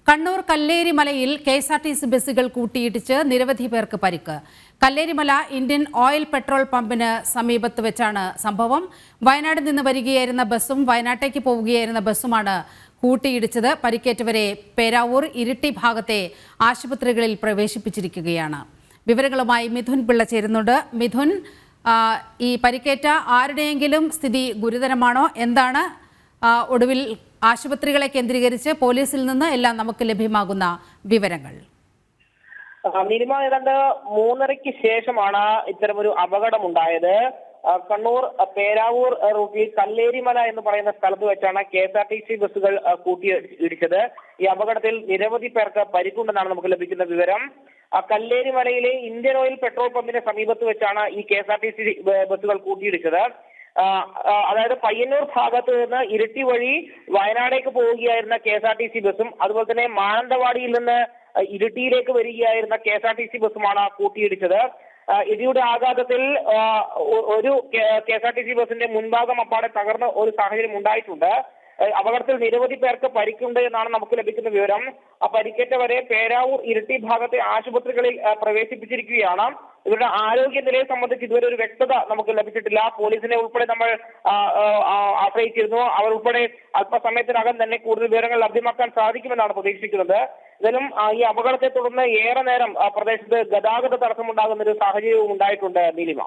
Kannur കല്ലേരിമലയിൽ KSRTC ബസ്സുകൾ കൂട്ടിയിടിച്ച് നിരവധി പേർക്ക് പരിക്ക്. കല്ലേരിമല ഇന്ത്യൻ ഓയിൽ പെട്രോൾ പമ്പിന് സമീപത്ത് വെച്ചാണ് സംഭവം. വയനാട് നിന്ന് വരികയായിരുന്ന ബസ്സും വയനാട്ടേക്ക് പോവുകയായിരുന്ന ബസ്സുമാണ് കൂട്ടിയിടിച്ചത്. പരിക്കേറ്റവരെ പേരാവൂർ ഇരിട്ടി ഭാഗത്തെ ആശുപത്രികളിൽ പ്രവേശിപ്പിച്ചിരിക്കുകയാണ്. വിവരങ്ങളുമായി മിഥുൻ പിള്ള ചേരുന്നുണ്ട്. മിഥുൻ, ഈ പരിക്കേറ്റ ആരുടെയെങ്കിലും സ്ഥിതി ഗുരുതരമാണോ? എന്താണ് ഒടുവിൽ ആശുപത്രികളെ കേന്ദ്രീകരിച്ച് പോലീസിൽ നിന്ന് എല്ലാം നമുക്ക് ലഭ്യമാകുന്ന വിവരങ്ങൾ? നീലിമ, ഏതാണ്ട് 3:30-ക്ക് ശേഷമാണ് ഇത്തരമൊരു അപകടമുണ്ടായത്. കണ്ണൂർ പേരാവൂർ റൂട്ടിൽ കല്ലേരിമല എന്ന് പറയുന്ന സ്ഥലത്ത് വെച്ചാണ് KSRTC ബസ്സുകൾ കൂട്ടിയിടിച്ചത്. ഈ അപകടത്തിൽ നിരവധി പേർക്ക് പരിക്കുണ്ടെന്നാണ് നമുക്ക് ലഭിക്കുന്ന വിവരം. കല്ലേരിമലയിലെ ഇന്ത്യൻ ഓയിൽ പെട്രോൾ പമ്പിന്റെ സമീപത്ത് വെച്ചാണ് ഈ KSRTC ബസ്സുകൾ കൂട്ടിയിടിച്ചത്. അതായത് പയ്യന്നൂർ ഭാഗത്ത് നിന്ന് ഇരിട്ടി വഴി വയനാടേക്ക് പോവുകയായിരുന്ന KSRTC ബസ്സും അതുപോലെ തന്നെ മാനന്തവാടിയിൽ നിന്ന് ഇരിട്ടിയിലേക്ക് വരികയായിരുന്ന KSRTC ബസ്സുമാണ് കൂട്ടിയിടിച്ചത്. ഇടിയുടെ ആഘാതത്തിൽ ഒരു KSRTC ബസ്സിന്റെ മുൻഭാഗം അപ്പാടെ തകർന്ന ഒരു സാഹചര്യം ഉണ്ടായിട്ടുണ്ട്. അപകടത്തിൽ നിരവധി പേർക്ക് പരിക്കുണ്ട് എന്നാണ് നമുക്ക് ലഭിക്കുന്ന വിവരം. പരിക്കേറ്റവരെ പേരാവൂർ ഇരിട്ടി ഭാഗത്തെ ആശുപത്രികളിൽ പ്രവേശിപ്പിച്ചിരിക്കുകയാണ്. ഇവരുടെ ആരോഗ്യനിലയെ സംബന്ധിച്ച് ഇതുവരെ ഒരു വ്യക്തത നമുക്ക് ലഭിച്ചിട്ടില്ല. പോലീസിനെ ഉൾപ്പെടെ നമ്മൾ ആശ്രയിച്ചിരുന്നു. അവർ ഉൾപ്പെടെ അല്പസമയത്തിനകം തന്നെ കൂടുതൽ വിവരങ്ങൾ ലഭ്യമാക്കാൻ സാധിക്കുമെന്നാണ് പ്രതീക്ഷിക്കുന്നത്. എന്തായാലും ഈ അപകടത്തെ തുടർന്ന് ഏറെ നേരം പ്രദേശത്ത് ഗതാഗത തടസ്സമുണ്ടാകുന്ന ഒരു സാഹചര്യവും ഉണ്ടായിട്ടുണ്ട്. നീലിമ.